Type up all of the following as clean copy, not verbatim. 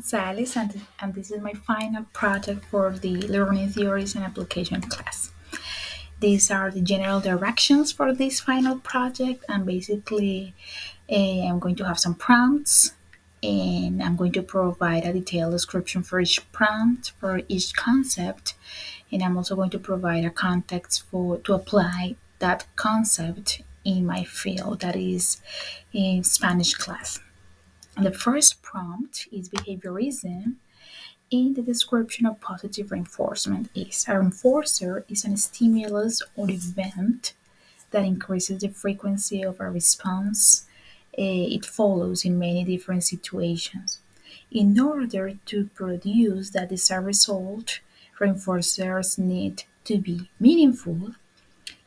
Gonzalez, and this is my final project for the Learning Theories and Application class. These are the general directions for this final project, and basically, I'm going to have some prompts, and I'm going to provide a detailed description for each prompt, for each concept, and I'm also going to provide a context for to apply that concept in my field, that is in Spanish class. The first prompt is behaviorism, and the description of positive reinforcement is a reinforcer is a stimulus or event that increases the frequency of a response. It follows in many different situations. In order to produce that desired result, reinforcers need to be meaningful,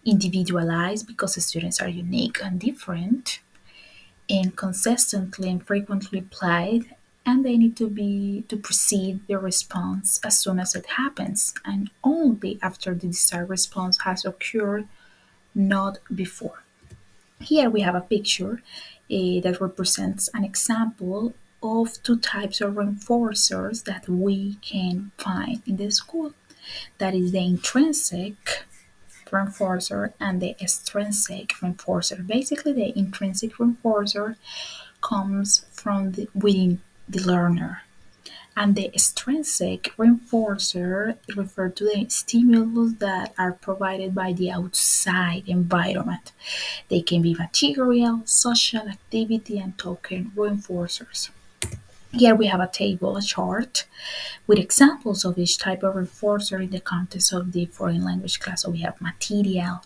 individualized because the students are unique and different, and consistently and frequently applied, and they need to precede the response as soon as it happens and only after the desired response has occurred, not before. Here we have a picture that represents an example of two types of reinforcers that we can find in the school. That is the intrinsic reinforcer and the extrinsic reinforcer. Basically, the intrinsic reinforcer comes from within the learner. And the extrinsic reinforcer refer to the stimulus that are provided by the outside environment. They can be material, social activity, and token reinforcers. Here we have a table, a chart, with examples of each type of reinforcer in the context of the foreign language class. So we have material,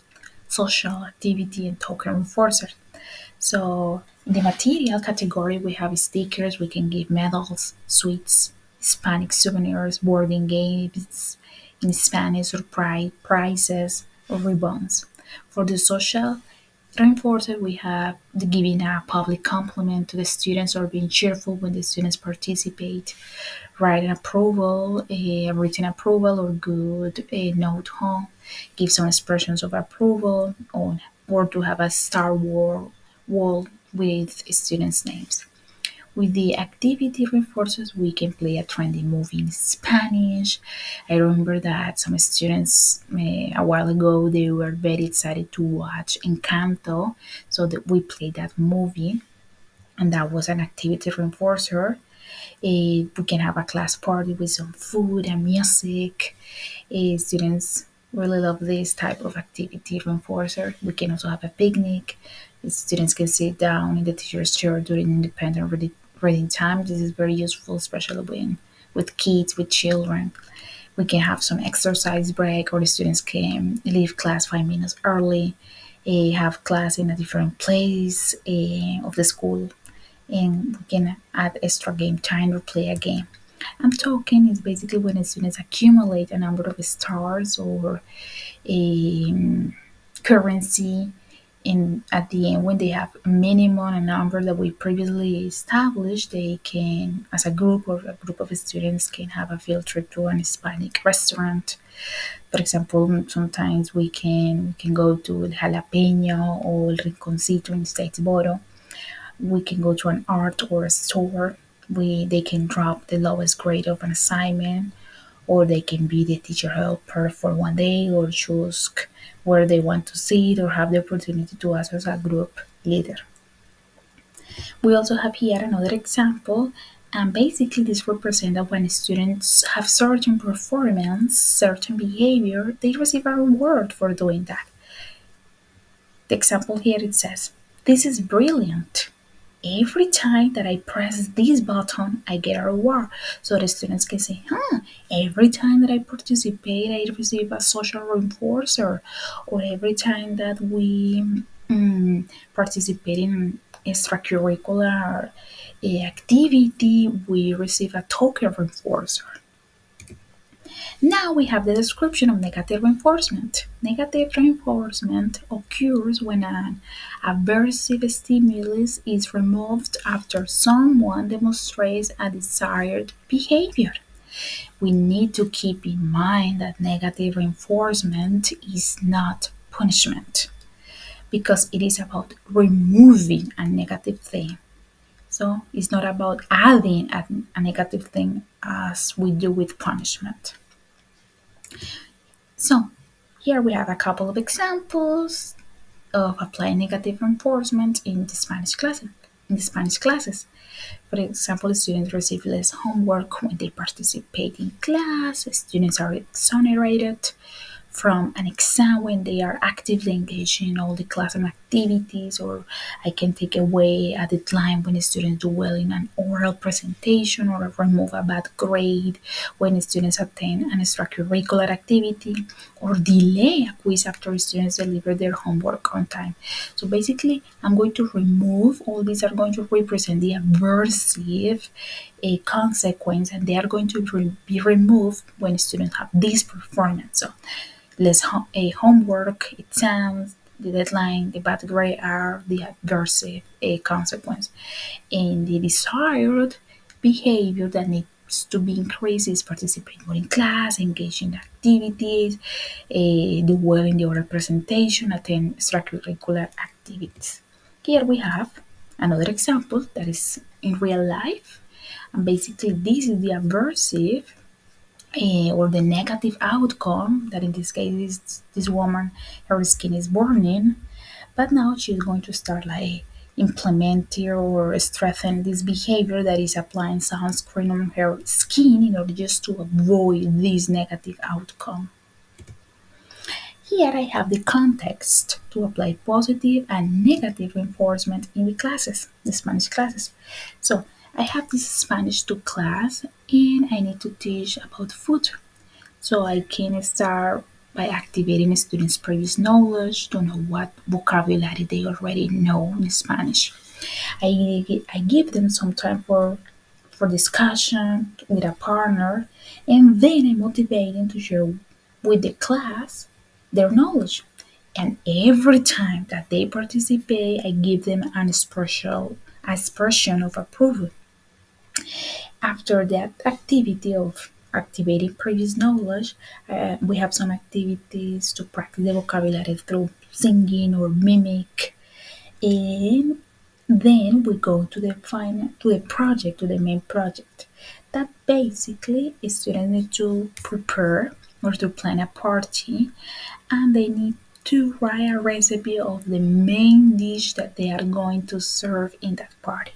social activity, and token reinforcers. So in the material category, we have stickers. We can give medals, sweets, Hispanic souvenirs, boarding games in Spanish, or prizes or ribbons. For the social reinforcer, we have the giving a public compliment to the students or being cheerful when the students participate, writing approval, a written approval or good a note home, give some expressions of approval, or to have a star wall with students' names. With the activity reinforcers, we can play a trendy movie in Spanish. I remember that some students a while ago they were very excited to watch Encanto, so that we played that movie, and that was an activity reinforcer. We can have a class party with some food and music. Students really love this type of activity reinforcer. We can also have a picnic. Students can sit down in the teacher's chair during independent reading time. This is very useful, especially with kids, with children. We can have some exercise break, or the students can leave class 5 minutes early, have class in a different place of the school, and we can add extra game time or play a game. And token is basically when the students accumulate a number of stars or a currency, and at the end when they have a minimum a number that we previously established, they can, as a group or a group of students, can have a field trip to an Hispanic restaurant. For example, sometimes we can go to El Jalapeño or El Rinconcito in Statesboro. We can go to an art or a store. They can drop the lowest grade of an assignment, or they can be the teacher helper for one day, or choose where they want to sit, or have the opportunity to act as a group leader. We also have here another example, and basically this represents that when students have certain performance, certain behavior, they receive a reward for doing that. The example here it says, "This is brilliant. Every time that I press this button, I get a reward." So the students can say, every time that I participate, I receive a social reinforcer, or every time that we participate in extracurricular activity, we receive a token reinforcer. Now we have the description of negative reinforcement. Negative reinforcement occurs when an aversive stimulus is removed after someone demonstrates a desired behavior. We need to keep in mind that negative reinforcement is not punishment, because it is about removing a negative thing. So it's not about adding a negative thing as we do with punishment. So here we have a couple of examples of applying negative reinforcement in the Spanish classes. In the Spanish classes, for example, students receive less homework when they participate in class. Students are exonerated from an exam when they are actively engaged in all the classroom activities, or I can take away a deadline when students do well in an oral presentation, or remove a bad grade when students attend an extracurricular activity, or delay a quiz after students deliver their homework on time. So basically, I'm going to remove all these are going to represent the aversive a consequence, and they are going to be removed when students have this performance. So less homework, exams, the deadline, the bad grade are the adversive consequence. And the desired behavior that needs to be increased is participate more in class, engage in activities, do well in the oral presentation, attend extracurricular activities. Here we have another example that is in real life. And basically, this is the aversive or the negative outcome that in this case is this woman, her skin is burning, but now she's going to start like implementing or strengthen this behavior that is applying sunscreen on her skin in order just to avoid this negative outcome. Here I have the context to apply positive and negative reinforcement in the classes, the Spanish classes. So I have this Spanish 2 class and I need to teach about food. So I can start by activating students' previous knowledge to know what vocabulary they already know in Spanish. I give them some time for discussion with a partner, and then I motivate them to share with the class their knowledge. And every time that they participate, I give them an special expression of approval. After that activity of activating previous knowledge, we have some activities to practice the vocabulary through singing or mimic, and then we go to the final, to the project, to the main project. That basically students need to prepare or to plan a party, and they need to write a recipe of the main dish that they are going to serve in that party.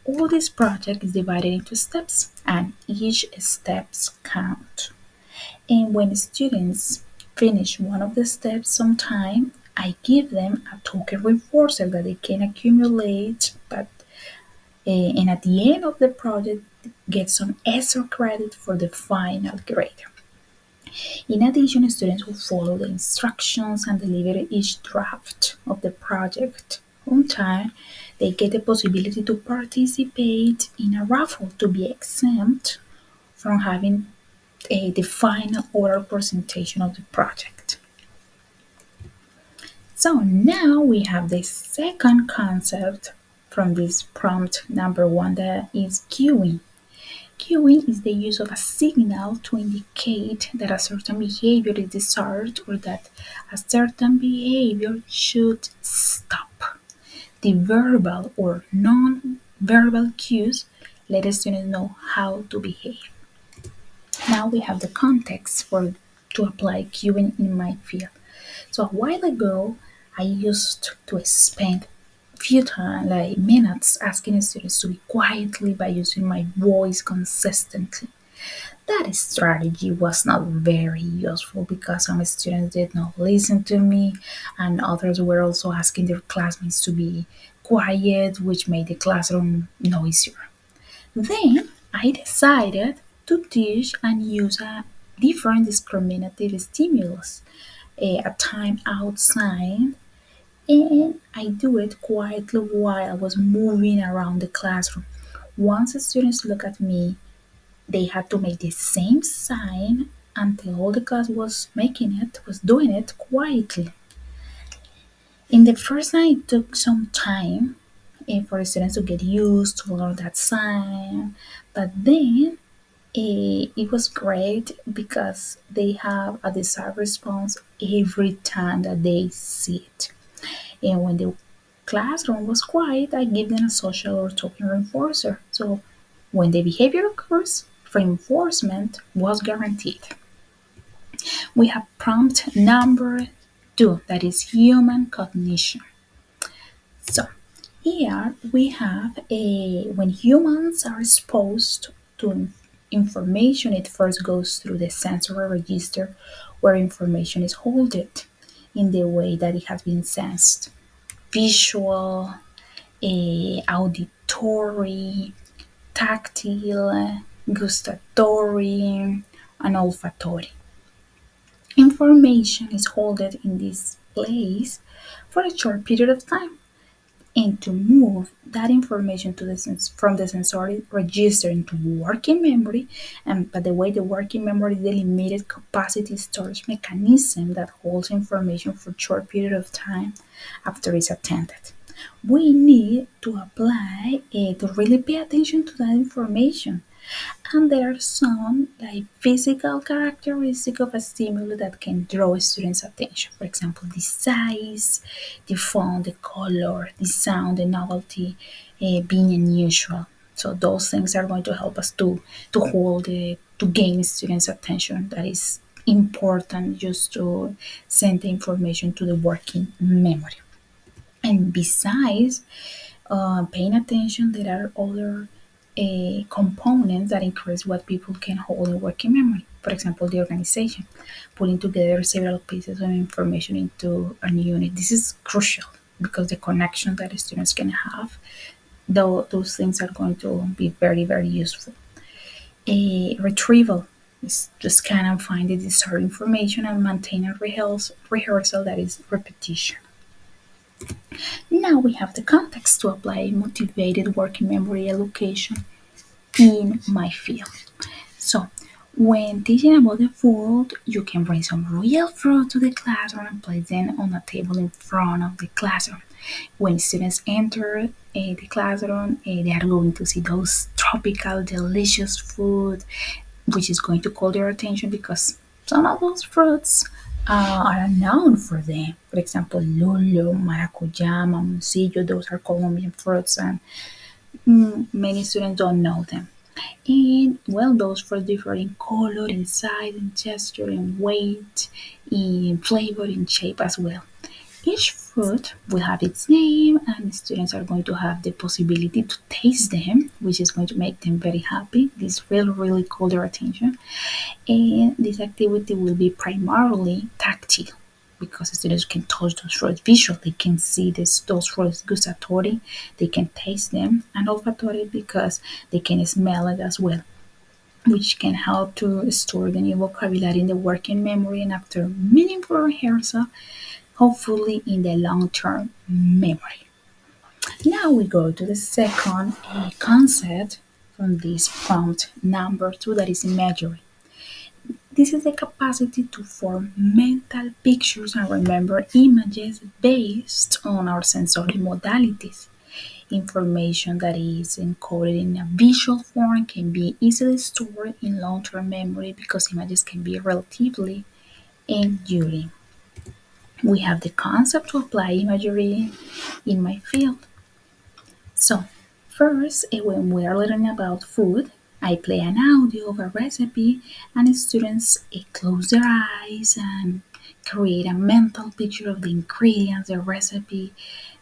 All this project is divided into steps, and each steps count. And when students finish one of the steps sometime, I give them a token reinforcer that they can accumulate, but and at the end of the project, get some extra credit for the final grade. In addition, students will follow the instructions and deliver each draft of the project on time. They get the possibility to participate in a raffle to be exempt from having the final oral presentation of the project. So now we have the second concept from this prompt number one, that is cueing. Cueing is the use of a signal to indicate that a certain behavior is desired or that a certain behavior should stop. The verbal or non-verbal cues let students know how to behave. Now we have the context for to apply cueing in my field. So a while ago, I used to spend few time, like minutes, asking students to be quietly by using my voice consistently. That strategy was not very useful because some students did not listen to me, and others were also asking their classmates to be quiet, which made the classroom noisier. Then I decided to teach and use a different discriminative stimulus, a time outside, and I do it quietly while I was moving around the classroom. Once the students look at me, they had to make the same sign until all the class was doing it quietly. In the first night, it took some time for the students to get used to learn that sign, but then it was great because they have a desired response every time that they see it. And when they classroom was quiet, I give them a social or token reinforcer. So when the behavior occurs, reinforcement was guaranteed. We have prompt number two, that is human cognition. So here we have a when humans are exposed to information, it first goes through the sensory register where information is held in the way that it has been sensed. Visual, auditory, tactile, gustatory, and olfactory. Information is held in this place for a short period of time, and to move that information to from the sensory register into working memory. And by the way, the working memory is the limited capacity storage mechanism that holds information for a short period of time after it's attended. We need to apply to really pay attention to that information. And there are some like physical characteristics of a stimulus that can draw a student's attention. For example, the size, the font, the color, the sound, the novelty, being unusual. So those things are going to help us to hold to gain students' attention. That is important just to send the information to the working memory. And besides paying attention, there are other components that increase what people can hold in working memory. For example, the organization, putting together several pieces of information into a unit. This is crucial because the connection that the students can have, though those things are going to be very, very useful. A retrieval is to scan and find the desired information and maintain a rehearsal that is repetition. Now we have the context to apply motivated working memory allocation in my field. So, when teaching about the food, you can bring some real fruit to the classroom and place them on a table in front of the classroom. When students enter the classroom, they are going to see those tropical, delicious food, which is going to call their attention because some of those fruits are known for them. For example, lulo, maracujá, mamoncillo, those are Colombian fruits, and many students don't know them. And well, those fruits differ in color, in size, in texture, in weight, in flavor, in shape as well. Each fruit will have its name, and students are going to have the possibility to taste them, which is going to make them very happy. This will really call their attention. And this activity will be primarily tactile because students can touch those fruits visually, they can see those fruits. Gustatory, they can taste them, and olfactory because they can smell it as well, which can help to store the new vocabulary in the working memory and after meaningful rehearsal, hopefully in the long-term memory. Now we go to the second concept from this prompt number two, that is imagery. This is the capacity to form mental pictures and remember images based on our sensory modalities. Information that is encoded in a visual form can be easily stored in long term memory because images can be relatively enduring. We have the concept to apply imagery in my field. So, first, when we are learning about food, I play an audio of a recipe, and students close their eyes and create a mental picture of the ingredients, the recipe,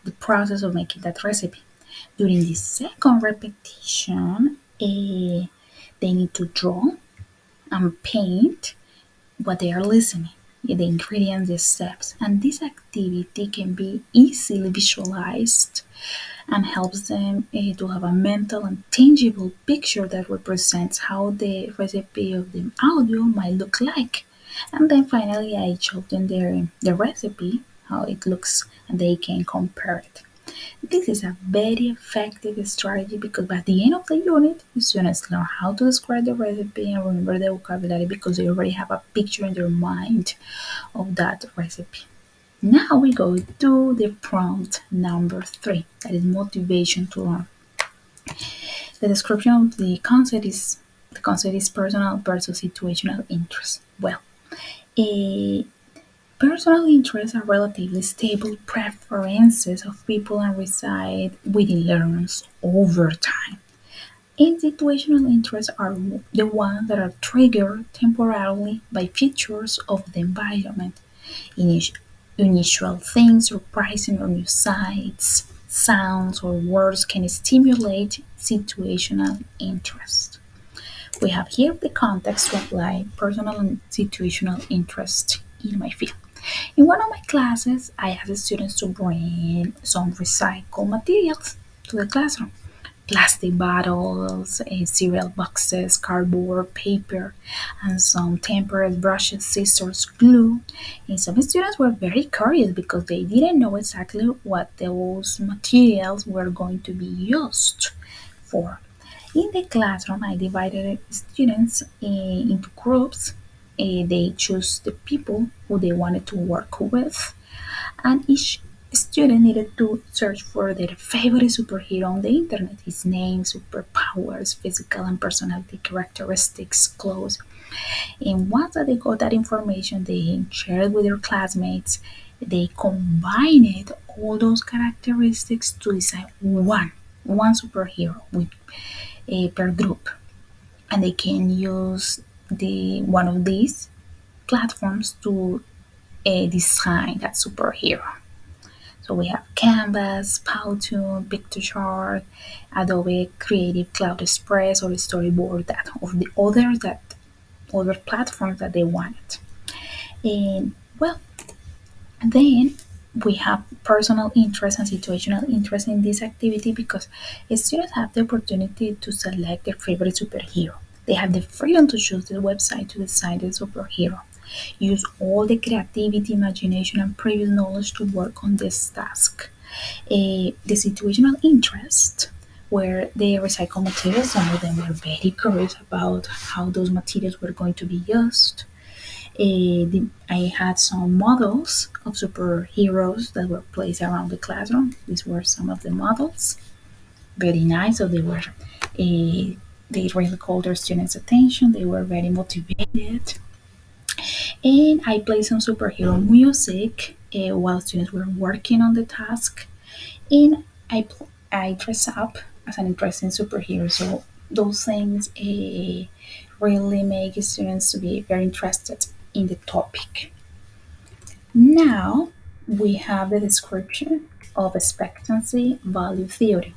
the process of making that recipe. During the second repetition, they need to draw and paint what they are listening, the ingredients, the steps, and this activity can be easily visualized and helps them to have a mental and tangible picture that represents how the recipe of the audio might look like. And then finally, I show them the recipe, how it looks, and they can compare it. This is a very effective strategy because by the end of the unit, the students learn how to describe the recipe and remember the vocabulary because they already have a picture in their mind of that recipe. Now we go to the prompt number three, that is motivation to learn. The description of the concept is personal versus situational interest. Well, eh, Personal interests are relatively stable preferences of people and reside within learners over time. And situational interests are the ones that are triggered temporarily by features of the environment. Init- Unusual things, surprising or new sights, sounds, or words can stimulate situational interest. We have here the context to apply personal and situational interest in my field. In one of my classes, I asked the students to bring some recycled materials to the classroom: plastic bottles, cereal boxes, cardboard, paper, and some tempered brushes, scissors, glue. And some students were very curious because they didn't know exactly what those materials were going to be used for. In the classroom, I divided students into groups. They choose the people who they wanted to work with, and each student needed to search for their favorite superhero on the internet: his name, superpowers, physical and personality characteristics, clothes. And once that they got that information, they shared with their classmates. They combined all those characteristics to decide one superhero with per group, and they can use the one of these platforms to design that superhero. So we have Canvas, Powtoon, Pictochart, Adobe Creative Cloud Express, or Storyboard, that or the others that other platforms that they wanted. And well, then we have personal interest and situational interest in this activity because students have the opportunity to select their favorite superhero. They have the freedom to choose the website to design the superhero. Use all the creativity, imagination, and previous knowledge to work on this task. The situational interest, where they recycle materials, some of them were very curious about how those materials were going to be used. I had some models of superheroes that were placed around the classroom. These were some of the models. Very nice. So they really called their students' attention. They were very motivated. And I played some superhero music while students were working on the task. And I dress up as an interesting superhero. So those things really make students to be very interested in the topic. Now we have the description of expectancy-value theory,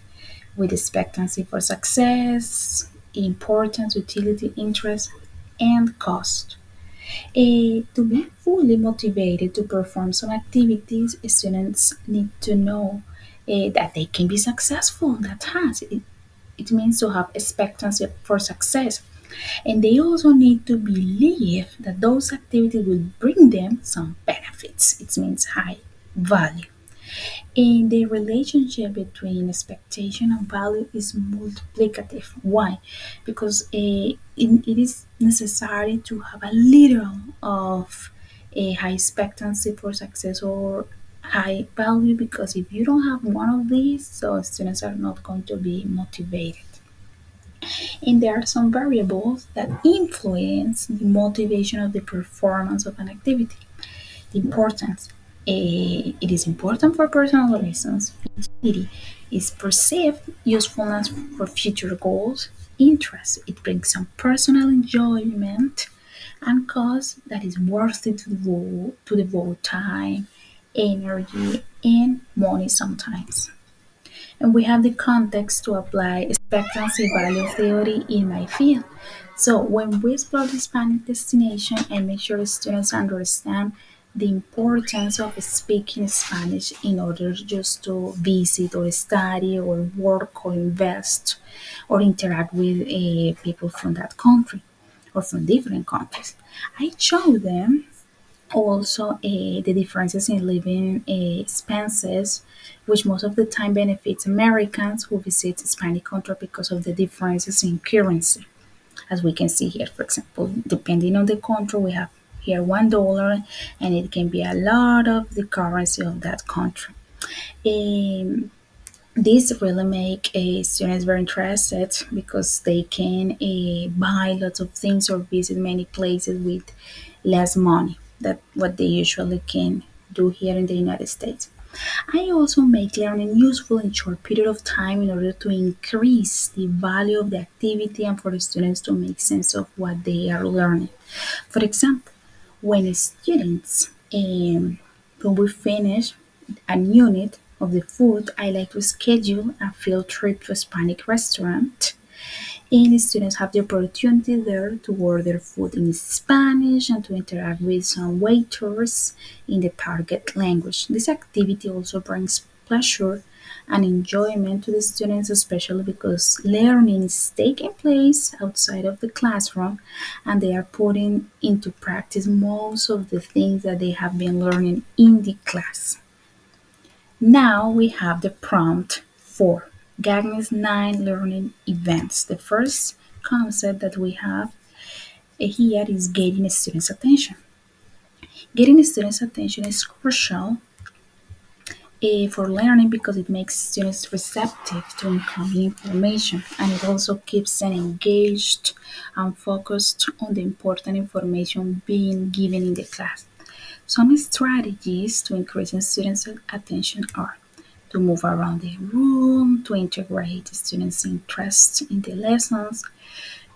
with expectancy for success, importance, utility, interest, and cost. To be fully motivated to perform some activities, students need to know that they can be successful in that task. It means to have expectancy for success. And they also need to believe that those activities will bring them some benefits. It means high value. And the relationship between expectation and value is multiplicative. Why? Because it is necessary to have a little of a high expectancy for success or high value, because if you don't have one of these, so students are not going to be motivated. And there are some variables that influence the motivation of the performance of an activity. The importance. It is important for personal reasons. Utility is perceived usefulness for future goals. Interest. It brings some personal enjoyment, and cost, that is worth it to devote time, energy, and money sometimes. And we have the context to apply expectancy value theory in my field. So when we explore the Spanish destination, I make sure students understand the importance of speaking Spanish in order just to visit or study or work or invest or interact with people from that country or from different countries. I show them also the differences in living expenses, which most of the time benefits Americans who visit Hispanic country because of the differences in currency. As we can see here, for example, depending on the country, we have here $1, and it can be a lot of the currency of that country. Um, this really make students very interested because they can buy lots of things or visit many places with less money. that what they usually can do here in the United States. I also make learning useful in short period of time in order to increase the value of the activity and for the students to make sense of what they are learning. For example, when students, when we finish an unit of the food, I like to schedule a field trip to a Hispanic restaurant, and the students have the opportunity there to order food in Spanish and to interact with some waiters in the target language. This activity also brings pleasure and enjoyment to the students, especially because learning is taking place outside of the classroom and they are putting into practice most of the things that they have been learning in the class. Now we have the prompt for GAGNE'S 9 learning events. The first concept that we have here is getting a student's attention. Getting a student's attention is crucial for learning because it makes students receptive to incoming information and it also keeps them engaged and focused on the important information being given in the class. Some strategies to increase students' attention are to move around the room, to integrate students' interest in the lessons,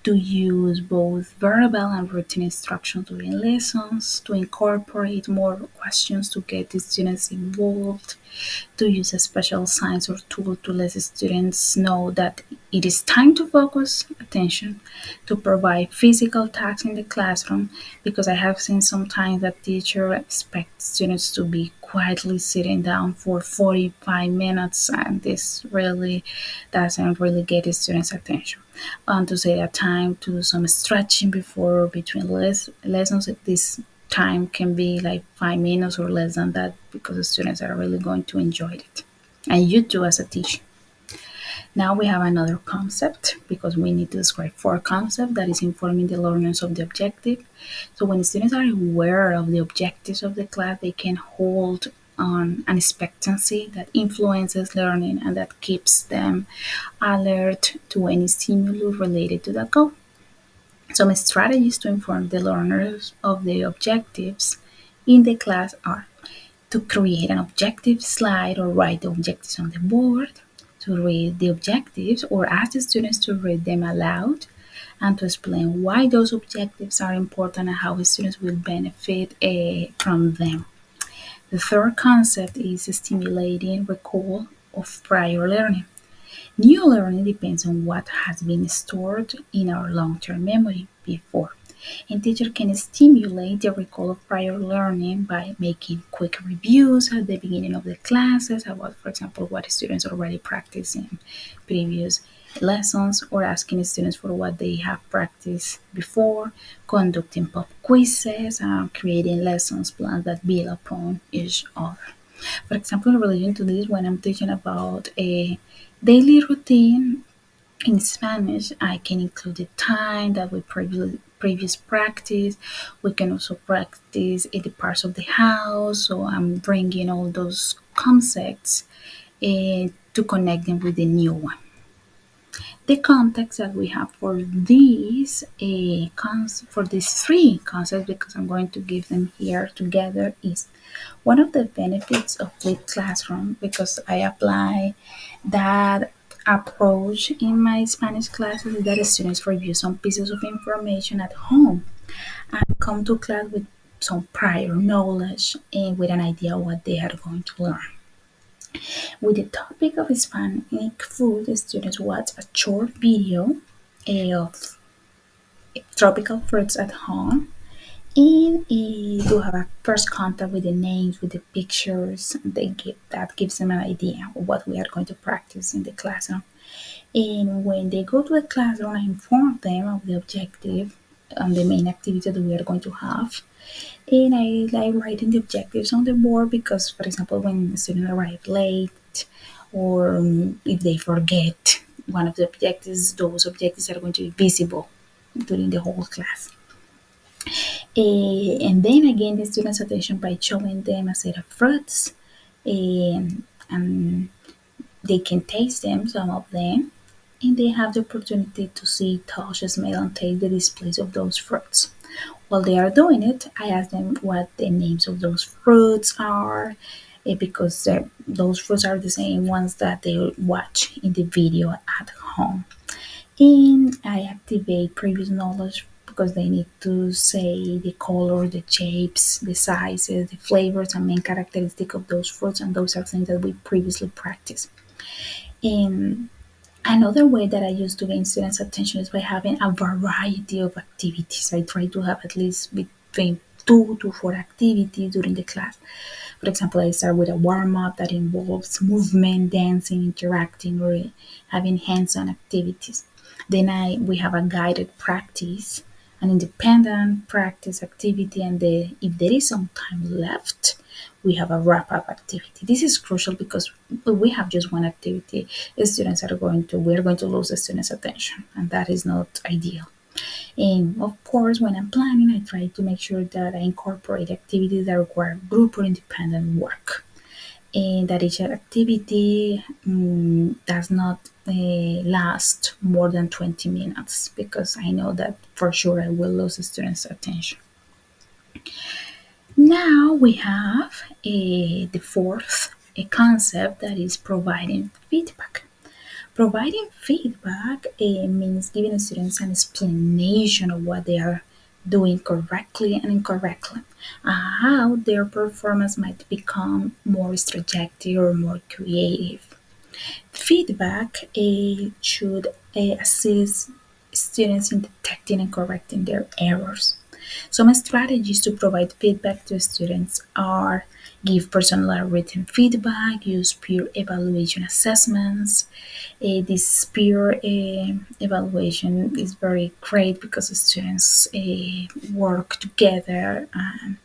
to use both verbal and written instruction during lessons, to incorporate more questions to get the students involved, to use a special signs or tool to let the students know that it is time to focus attention, to provide physical tasks in the classroom, because I have seen sometimes that teacher expect students to be quietly sitting down for 45 minutes and this really doesn't really get the students' attention. And to say a time to do some stretching before between lessons, this time can be like 5 minutes or less than that because the students are really going to enjoy it. And you too as a teacher. Now we have another concept because we need to describe four concepts that is informing the learners of the objective. So when students are aware of the objectives of the class, they can hold on an expectancy that influences learning and that keeps them alert to any stimulus related to that goal. Some strategies to inform the learners of the objectives in the class are to create an objective slide or write the objectives on the board, to read the objectives or ask the students to read them aloud, and to explain why those objectives are important and how the students will benefit from them. The third concept is stimulating recall of prior learning. New learning depends on what has been stored in our long-term memory before. And teacher can stimulate the recall of prior learning by making quick reviews at the beginning of the classes about, for example, what students already practiced in previous lessons or asking students for what they have practiced before, conducting pop quizzes, and creating lessons plans that build upon each other. For example, in relation to this, when I'm teaching about a daily routine in Spanish, I can include the time that we previous practice. We can also practice in the parts of the house. So I'm bringing all those concepts to connect them with the new one. The context that we have for these three concepts, because I'm going to give them here together, is one of the benefits of flipped classroom because I apply that approach in my Spanish classes is that students review some pieces of information at home and come to class with some prior knowledge and with an idea of what they are going to learn. With the topic of Hispanic food, the students watch a short video of tropical fruits at home and to have a first contact with the names, with the pictures. That gives them an idea of what we are going to practice in the classroom. And when they go to the classroom, I inform them of the objective and the main activity that we are going to have. And I like writing the objectives on the board because, for example, when a student arrives late or if they forget one of the objectives, those objectives are going to be visible during the whole class. And then again, the students' attention by showing them a set of fruits and they can taste them, some of them, and they have the opportunity to see, touch, smell, and taste the displays of those fruits. While they are doing it, I ask them what the names of those fruits are, because those fruits are the same ones that they watch in the video at home. And I activate previous knowledge because they need to say the color, the shapes, the sizes, the flavors, and main characteristic of those fruits, and those are things that we previously practiced. And another way that I use to gain students' attention is by having a variety of activities. I try to have at least between 2 to 4 activities during the class. For example, I start with a warm up that involves movement, dancing, interacting, or having hands on activities. Then we have a guided practice, an independent practice activity, and if there is some time left, we have a wrap up activity. This is crucial because we have just one activity. The students are going to we're going to lose the students' attention, and that is not ideal. And of course, when I'm planning, I try to make sure that I incorporate activities that require group or independent work. And that each activity does not last more than 20 minutes because I know that for sure I will lose the students' attention. Now we have the fourth concept that is providing feedback. Providing feedback means giving students an explanation of what they are doing correctly and incorrectly, how their performance might become more strategic or more creative. Feedback should assist students in detecting and correcting their errors. Some strategies to provide feedback to students are give personal written feedback, use peer evaluation assessments. This peer evaluation is very great because the students work together and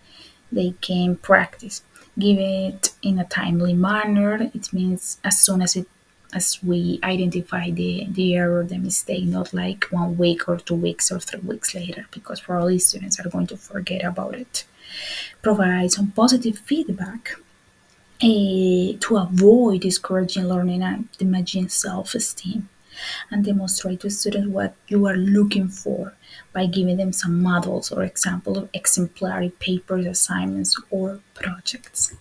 they can practice. Give it in a timely manner. It means as soon as we identify the error, the mistake, not like 1 week or 2 weeks or 3 weeks later, because probably students are going to forget about it. Provide some positive feedback to avoid discouraging learning and damaging self-esteem, and demonstrate to students what you are looking for by giving them some models or example of exemplary papers, assignments, or projects.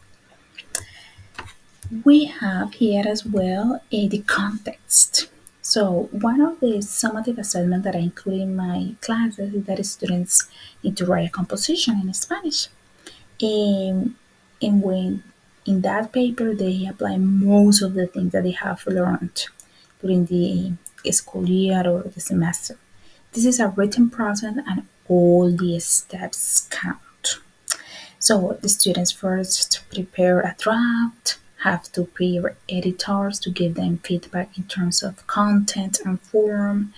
We have here as well the context. So one of the summative assessments that I include in my classes is that students need to write a composition in Spanish. And when in that paper they apply most of the things that they have learned during the school year or the semester. This is a written process and all the steps count. So the students first prepare a draft, have to peer editors to give them feedback in terms of content and form.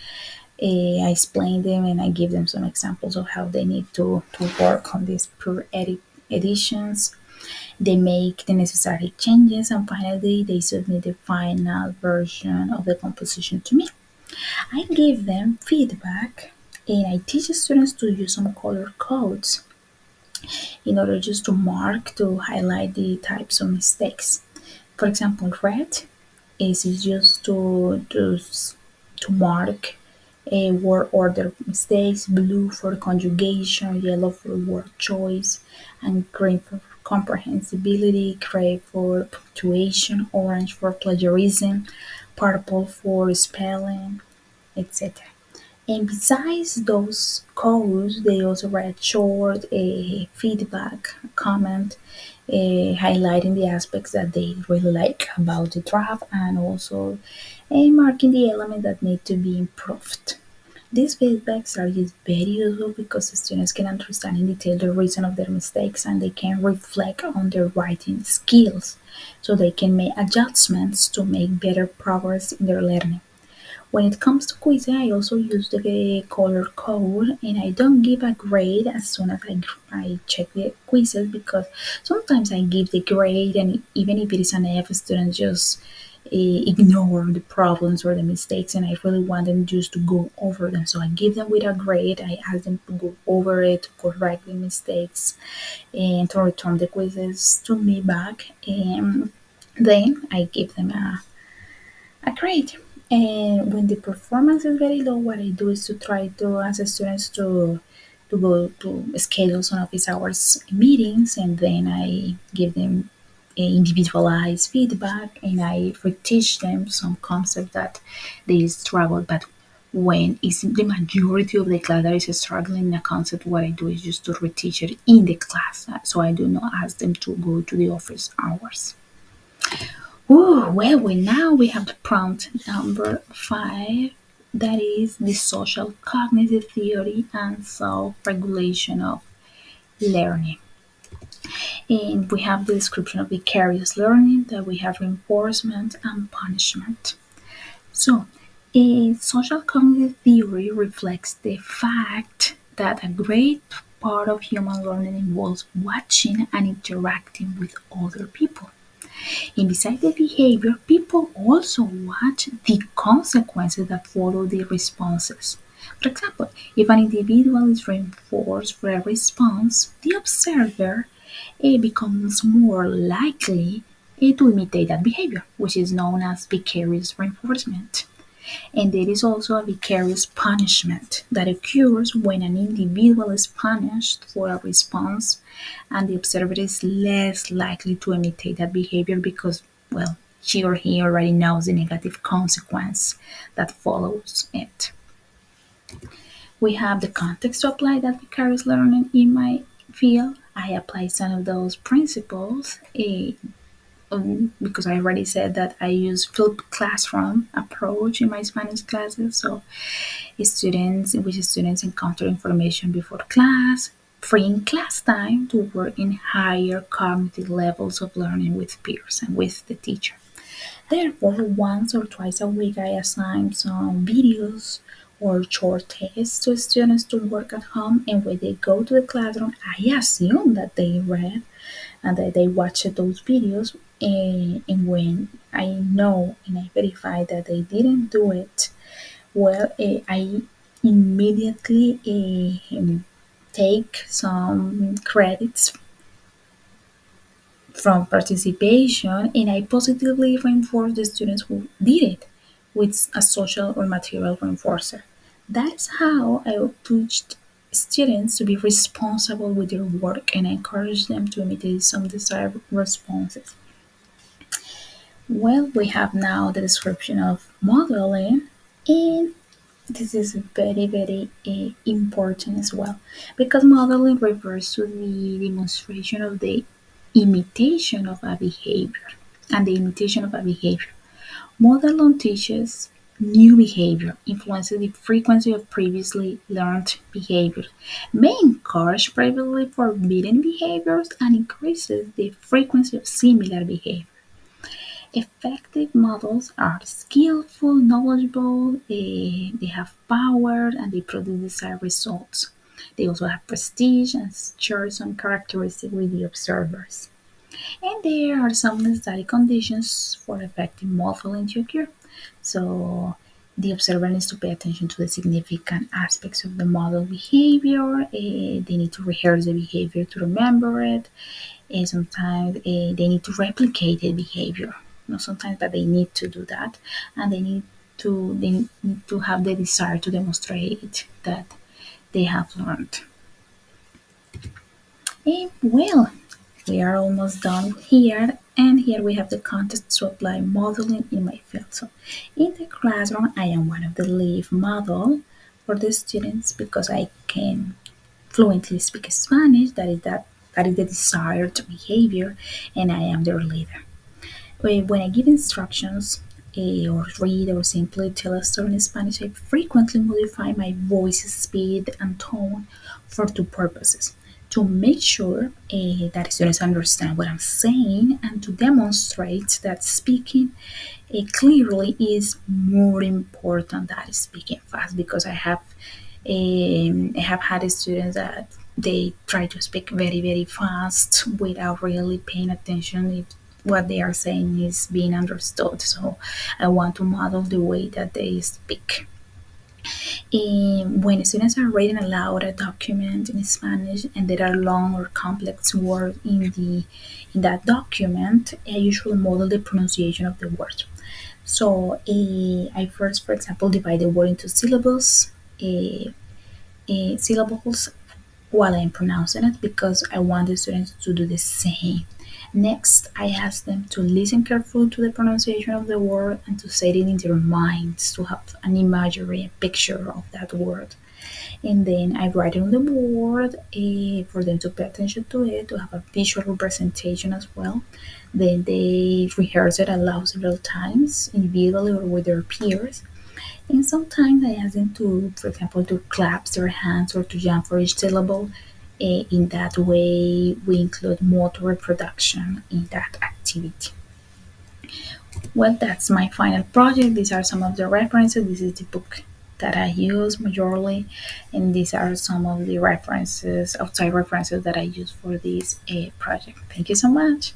I explain them and I give them some examples of how they need to work on these editions. They make the necessary changes and finally they submit the final version of the composition to me. I give them feedback and I teach the students to use some color codes in order just to mark, to highlight the types of mistakes. For example, red is just to mark a word order mistakes, blue for conjugation, yellow for word choice, and green for comprehensibility, gray for punctuation, orange for plagiarism, purple for spelling, etc. And besides those codes, they also write short feedback, comment, highlighting the aspects that they really like about the draft and also marking the elements that need to be improved. These feedbacks are just very useful because the students can understand in detail the reason of their mistakes and they can reflect on their writing skills so they can make adjustments to make better progress in their learning. When it comes to quizzing, I also use the color code and I don't give a grade as soon as I check the quizzes because sometimes I give the grade and even if it is an F, students just ignore the problems or the mistakes and I really want them just to go over them. So I give them with a grade, I ask them to go over it, to correct the mistakes and to return the quizzes to me back and then I give them a grade. And when the performance is very low, what I do is to try to ask the students go to schedule some office hours meetings, and then I give them individualized feedback, and I reteach them some concept that they struggle. But when it's the majority of the class that is struggling in a concept, what I do is just to reteach it in the class. So I do not ask them to go to the office hours. Oh, well, now we have the prompt number 5, that is the social cognitive theory and self-regulation of learning. And we have the description of vicarious learning, that we have reinforcement and punishment. So, a social cognitive theory reflects the fact that a great part of human learning involves watching and interacting with other people. And besides the behavior, people also watch the consequences that follow the responses. For example, if an individual is reinforced for a response, the observer becomes more likely to imitate that behavior, which is known as vicarious reinforcement. And there is also a vicarious punishment that occurs when an individual is punished for a response and the observer is less likely to imitate that behavior because, well, she or he already knows the negative consequence that follows it. We have the context to apply that vicarious learning in my field. I apply some of those principles because I already said that I use flipped classroom approach in my Spanish classes. So students encounter information before class, freeing class time to work in higher cognitive levels of learning with peers and with the teacher. Therefore, once or twice a week, I assign some videos or short tests to students to work at home, and when they go to the classroom, I assume that they read and that they watched those videos. And when I know and I verify that they didn't do it, well, I immediately take some credits from participation, and I positively reinforce the students who did it with a social or material reinforcer. That's how I teach students to be responsible with their work and encourage them to imitate some desired responses. Well, we have now the description of modeling, and this is very important as well because modeling refers to the demonstration of the imitation of a behavior and the imitation of a behavior. Modeling teaches new behavior, influences the frequency of previously learned behavior, may encourage previously forbidden behaviors, and increases the frequency of similar behavior. Effective models are skillful, knowledgeable, they have power, and they produce desired results. They also have prestige and share some characteristics with the observers. And there are some necessary conditions for effective modeling to occur. So the observer needs to pay attention to the significant aspects of the model behavior. They need to rehearse the behavior to remember it. Sometimes they need to replicate the behavior. Not sometimes, but they need to do that, and they need to have the desire to demonstrate that they have learned. Well, we are almost done here, and here we have the context to apply modeling in my field. So, in the classroom, I am one of the lead model for the students because I can fluently speak Spanish. That is the desired behavior, and I am their leader. When I give instructions or read or simply tell a story in Spanish, I frequently modify my voice speed and tone for two purposes. To make sure that students understand what I'm saying and to demonstrate that speaking clearly is more important than speaking fast because I have had students that they try to speak very fast without really paying attention if what they are saying is being understood. So I want to model the way that they speak. When students are reading aloud a document in Spanish and there are long or complex words in that document, I usually model the pronunciation of the word. So I first, for example, divide the word into syllables, syllables, while I'm pronouncing it because I want the students to do the same. Next, I ask them to listen carefully to the pronunciation of the word and to say it in their minds, to have an imagery, a picture of that word. And then I write it on the board for them to pay attention to it, to have a visual representation as well. Then they rehearse it aloud several times, individually or with their peers. And sometimes I ask them to, for example, to clap their hands or to jump for each syllable. In that way, we include motor reproduction in that activity. Well, that's my final project. These are some of the references. This is the book that I use majorly, and these are some of the references, outside references that I use for this project. Thank you so much.